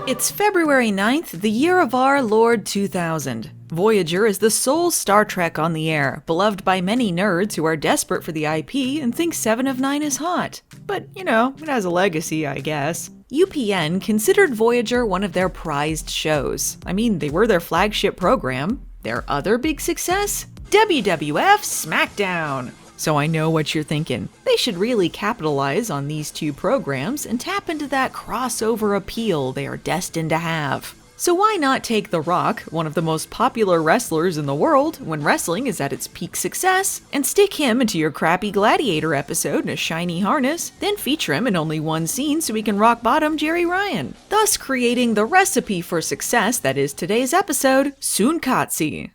It's February 9th, the year of our Lord 2000. Voyager is the sole Star Trek on the air, beloved by many nerds who are desperate for the IP and think 7 of 9 is hot. But, it has a legacy, I guess. UPN considered Voyager one of their prized shows. I mean, they were their flagship program. Their other big success? WWF SmackDown! So I know what you're thinking. They should really capitalize on these two programs and tap into that crossover appeal they are destined to have. So why not take The Rock, one of the most popular wrestlers in the world when wrestling is at its peak success, and stick him into your crappy Gladiator episode in a shiny harness, then feature him in only one scene so he can rock bottom Jeri Ryan, thus creating the recipe for success that is today's episode, Tsunkatse.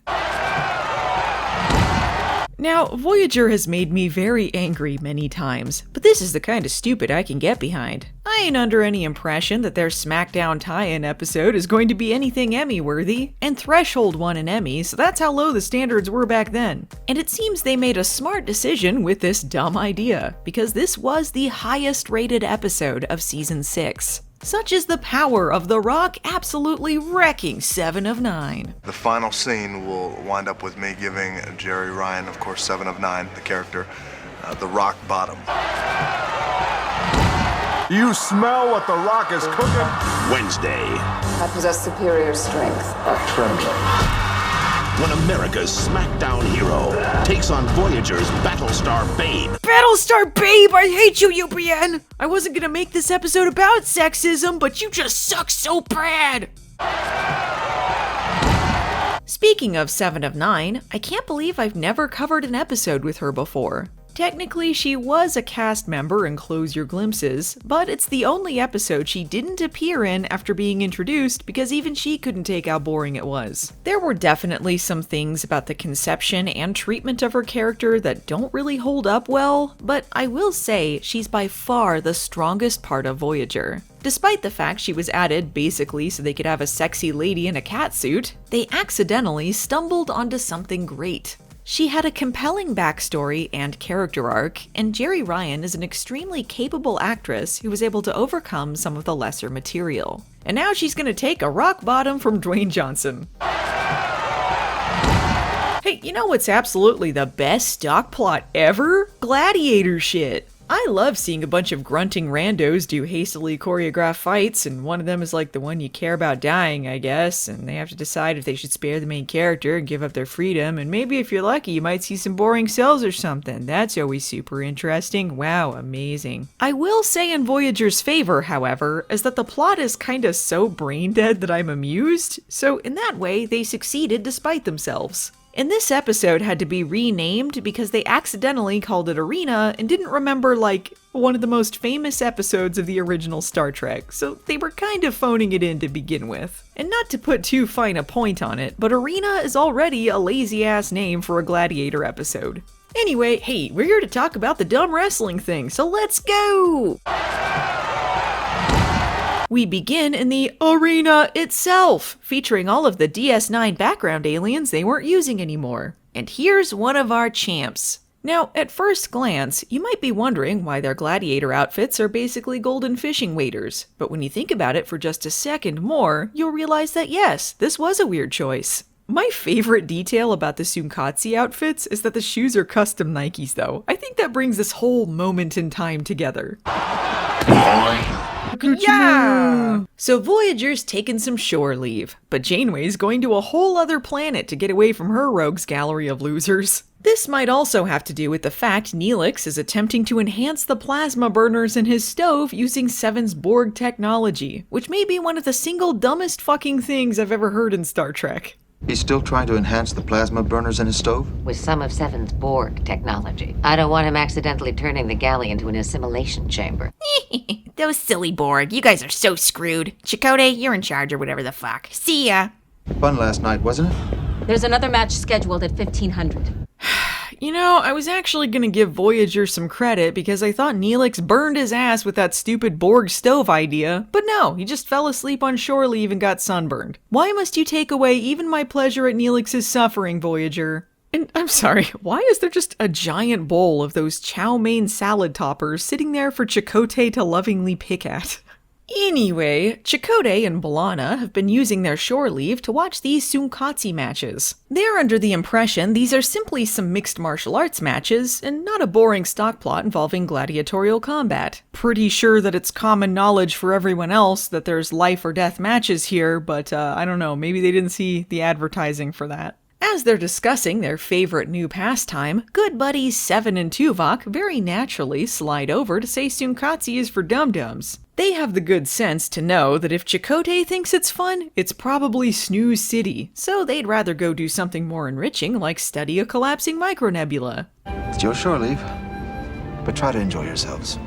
Now, Voyager has made me very angry many times, but this is the kind of stupid I can get behind. I ain't under any impression that their SmackDown tie-in episode is going to be anything Emmy-worthy, and Threshold won an Emmy, so that's how low the standards were back then. And it seems they made a smart decision with this dumb idea, because this was the highest-rated episode of Season 6. Such is the power of The Rock absolutely wrecking 7 of 9. The final scene will wind up with me giving Jeri Ryan, of course 7 of 9, the character, the rock bottom. You smell what The Rock is cooking? Wednesday. I possess superior strength. A trembling. When America's SmackDown hero takes on Voyager's Battlestar Babe. Battlestar Babe, I hate you, UPN! I wasn't gonna make this episode about sexism, but you just suck so bad! Speaking of 7 of 9, I can't believe I've never covered an episode with her before. Technically, she was a cast member in Close Your Glimpses, but it's the only episode she didn't appear in after being introduced because even she couldn't take how boring it was. There were definitely some things about the conception and treatment of her character that don't really hold up well, but I will say she's by far the strongest part of Voyager. Despite the fact she was added basically so they could have a sexy lady in a catsuit, they accidentally stumbled onto something great. She had a compelling backstory and character arc, and Jeri Ryan is an extremely capable actress who was able to overcome some of the lesser material. And now she's gonna take a rock bottom from Dwayne Johnson. Hey, you know what's absolutely the best stock plot ever? Gladiator shit. I love seeing a bunch of grunting randos do hastily choreographed fights, and one of them is like the one you care about dying, I guess, and they have to decide if they should spare the main character and give up their freedom, and maybe if you're lucky you might see some boring cells or something. That's always super interesting. Wow, amazing. I will say in Voyager's favor, however, is that the plot is kinda so brain dead that I'm amused, so in that way they succeeded despite themselves. And this episode had to be renamed because they accidentally called it Arena and didn't remember, one of the most famous episodes of the original Star Trek, so they were kind of phoning it in to begin with. And not to put too fine a point on it, but Arena is already a lazy-ass name for a Gladiator episode. Anyway, hey, we're here to talk about the dumb wrestling thing, so let's go! We begin in the arena itself, featuring all of the DS9 background aliens they weren't using anymore. And here's one of our champs. Now, at first glance, you might be wondering why their gladiator outfits are basically golden fishing waders, but when you think about it for just a second more, you'll realize that yes, this was a weird choice. My favorite detail about the Tsunkatse outfits is that the shoes are custom Nikes though. I think that brings this whole moment in time together. Yeah! So Voyager's taken some shore leave, but Janeway's going to a whole other planet to get away from her rogues gallery of losers. This might also have to do with the fact Neelix is attempting to enhance the plasma burners in his stove using Seven's Borg technology, which may be one of the single dumbest fucking things I've ever heard in Star Trek. He's still trying to enhance the plasma burners in his stove? With some of Seven's Borg technology. I don't want him accidentally turning the galley into an assimilation chamber. Those silly Borg, you guys are so screwed. Chakotay, you're in charge or whatever the fuck. See ya! Fun last night, wasn't it? There's another match scheduled at 1500. I was actually gonna give Voyager some credit because I thought Neelix burned his ass with that stupid Borg stove idea, but no, he just fell asleep on shore leave and got sunburned. Why must you take away even my pleasure at Neelix's suffering, Voyager? And I'm sorry, why is there just a giant bowl of those chow mein salad toppers sitting there for Chakotay to lovingly pick at? Anyway, Chakotay and B'Elanna have been using their shore leave to watch these Tsunkatse matches. They're under the impression these are simply some mixed martial arts matches and not a boring stock plot involving gladiatorial combat. Pretty sure that it's common knowledge for everyone else that there's life or death matches here, but I don't know, maybe they didn't see the advertising for that. As they're discussing their favorite new pastime, good buddies Seven and Tuvok very naturally slide over to say Tsunkatse is for dum-dums. They have the good sense to know that if Chakotay thinks it's fun, it's probably Snooze City, so they'd rather go do something more enriching like study a collapsing micronebula. It's your shore leave, but try to enjoy yourselves.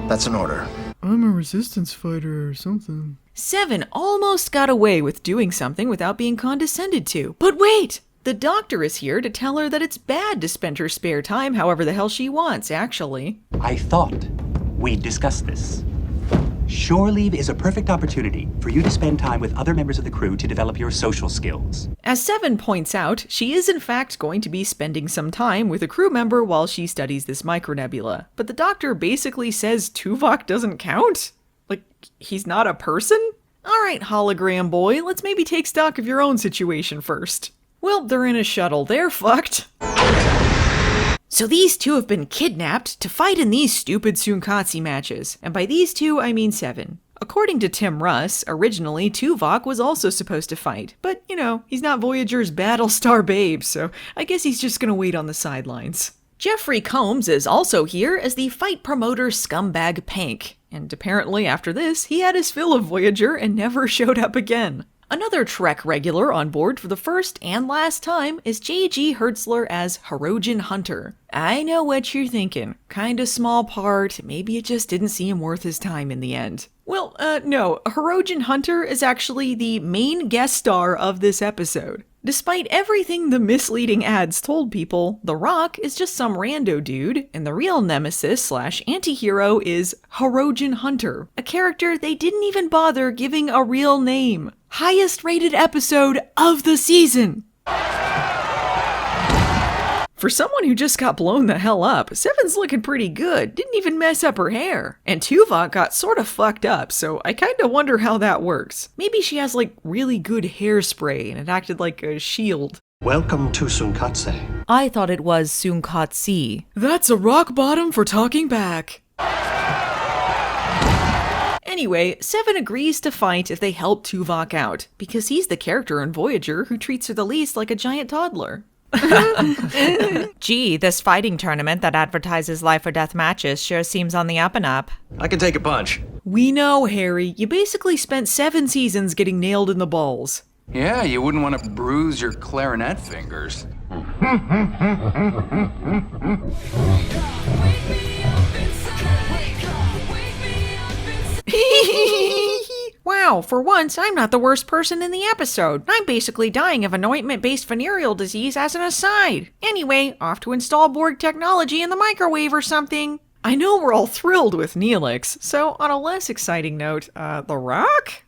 That's an order. I'm a resistance fighter or something. Seven almost got away with doing something without being condescended to. But wait! The doctor is here to tell her that it's bad to spend her spare time however the hell she wants, actually. I thought we'd discuss this. Shore leave is a perfect opportunity for you to spend time with other members of the crew to develop your social skills. As Seven points out, she is in fact going to be spending some time with a crew member while she studies this micronebula. But the doctor basically says Tuvok doesn't count? Like, he's not a person? Alright, hologram boy, let's maybe take stock of your own situation first. Well, they're in a shuttle, they're fucked. So these two have been kidnapped to fight in these stupid Tsunkatse matches, and by these two I mean Seven. According to Tim Russ, originally Tuvok was also supposed to fight, but you know, he's not Voyager's Battlestar babe, so I guess he's just gonna wait on the sidelines. Jeffrey Combs is also here as the fight promoter scumbag Pank, and apparently after this, he had his fill of Voyager and never showed up again. Another Trek regular on board for the first and last time is J.G. Hertzler as Herojin Hunter. I know what you're thinking. Kinda small part, maybe it just didn't seem worth his time in the end. Well, no, Herojin Hunter is actually the main guest star of this episode. Despite everything the misleading ads told people, The Rock is just some rando dude, and the real nemesis / anti-hero is Herojin Hunter, a character they didn't even bother giving a real name. Highest rated episode of the season! For someone who just got blown the hell up, Seven's looking pretty good, didn't even mess up her hair. And Tuvok got sorta fucked up, so I kinda wonder how that works. Maybe she has like really good hairspray and it acted like a shield. Welcome to Tsunkatse. I thought it was Tsunkatse. That's a rock bottom for talking back. Anyway, Seven agrees to fight if they help Tuvok out, because he's the character in Voyager who treats her the least like a giant toddler. Gee, this fighting tournament that advertises life or death matches sure seems on the up and up. I can take a punch. We know, Harry. You basically spent 7 seasons getting nailed in the balls. Yeah, you wouldn't want to bruise your clarinet fingers. Wow, for once, I'm not the worst person in the episode. I'm basically dying of anointment-based venereal disease as an aside. Anyway, off to install Borg technology in the microwave or something. I know we're all thrilled with Neelix, so on a less exciting note, The Rock?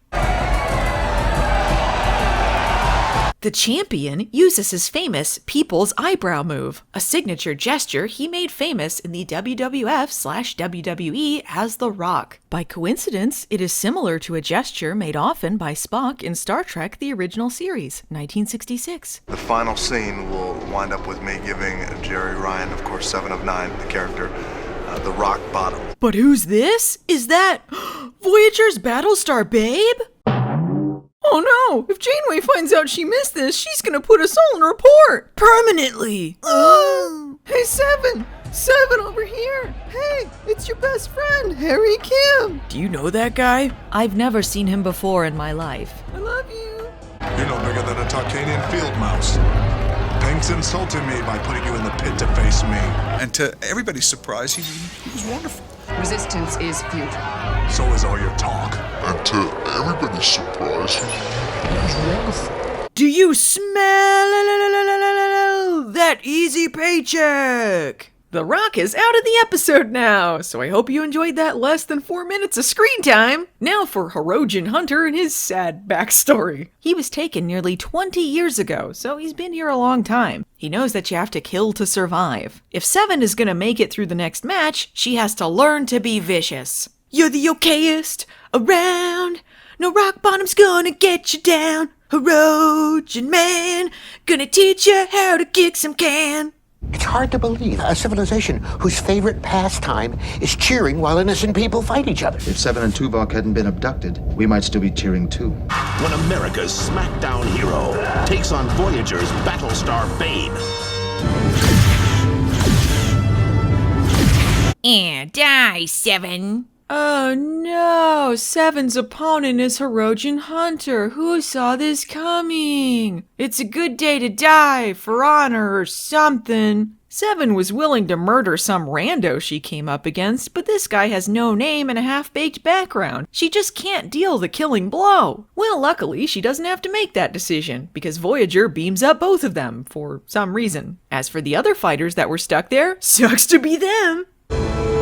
The champion uses his famous People's Eyebrow move, a signature gesture he made famous in the WWF/WWE as The Rock. By coincidence, it is similar to a gesture made often by Spock in Star Trek The Original Series, 1966. The final scene will wind up with me giving Jeri Ryan, of course 7 of 9, the character, the rock bottom. But who's this? Is that Voyager's Battlestar babe? Oh no! If Janeway finds out she missed this, she's gonna put us all in report! Permanently! Hey, Seven! Seven over here! Hey, it's your best friend, Harry Kim! Do you know that guy? I've never seen him before in my life. I love you! You're no bigger than a Tarkanian field mouse. Pink's insulting me by putting you in the pit to face me. And to everybody's surprise, he was wonderful. Resistance is futile. So is all your talk. And to everybody's surprise, he was wonderful. Do you smell that easy paycheck? The Rock is out of the episode now, so I hope you enjoyed that less than 4 minutes of screen time. Now for Herojin Hunter and his sad backstory. He was taken nearly 20 years ago, so he's been here a long time. He knows that you have to kill to survive. If Seven is gonna make it through the next match, she has to learn to be vicious. You're the okayest around. No rock bottom's gonna get you down. Herodian man, gonna teach you how to kick some can. It's hard to believe a civilization whose favorite pastime is cheering while innocent people fight each other. If Seven and Tuvok hadn't been abducted, we might still be cheering too. When America's SmackDown hero takes on Voyager's Battlestar Babe. And die, Seven. Oh no, Seven's opponent is Herodian Hunter. Who saw this coming? It's a good day to die, for honor or something. Seven was willing to murder some rando she came up against, but this guy has no name and a half-baked background. She just can't deal the killing blow. Well, luckily, she doesn't have to make that decision, because Voyager beams up both of them, for some reason. As for the other fighters that were stuck there, sucks to be them.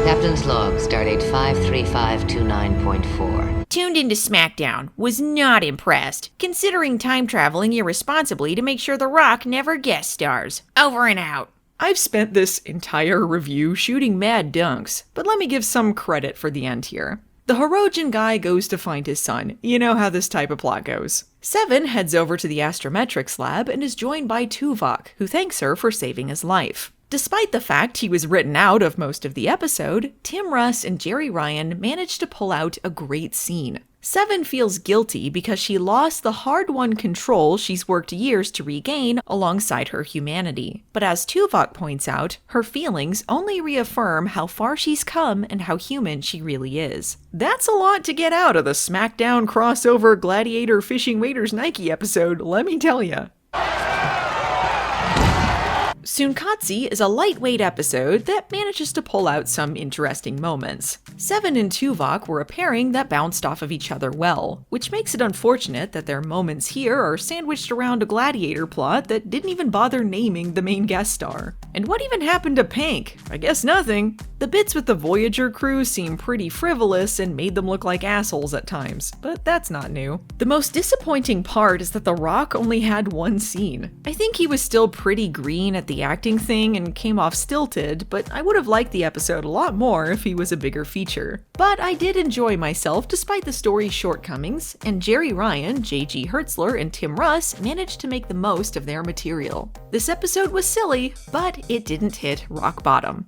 Captain's log, stardate 53529.4. Tuned into SmackDown, was not impressed, considering time traveling irresponsibly to make sure The Rock never guest stars. Over and out. I've spent this entire review shooting mad dunks, but let me give some credit for the end here. The Herodian guy goes to find his son. You know how this type of plot goes. Seven heads over to the astrometrics lab and is joined by Tuvok, who thanks her for saving his life. Despite the fact he was written out of most of the episode, Tim Russ and Jeri Ryan managed to pull out a great scene. Seven feels guilty because she lost the hard-won control she's worked years to regain alongside her humanity. But as Tuvok points out, her feelings only reaffirm how far she's come and how human she really is. That's a lot to get out of the SmackDown crossover Gladiator Fishing Waders Nike episode, let me tell ya. Tsunkatse is a lightweight episode that manages to pull out some interesting moments. Seven and Tuvok were a pairing that bounced off of each other well, which makes it unfortunate that their moments here are sandwiched around a gladiator plot that didn't even bother naming the main guest star. And what even happened to Pank? I guess nothing. The bits with the Voyager crew seem pretty frivolous and made them look like assholes at times, but that's not new. The most disappointing part is that The Rock only had one scene. I think he was still pretty green at the acting thing and came off stilted, but I would have liked the episode a lot more if he was a bigger feature. But I did enjoy myself despite the story's shortcomings, and Jeri Ryan, J.G. Hertzler, and Tim Russ managed to make the most of their material. This episode was silly, but it didn't hit rock bottom.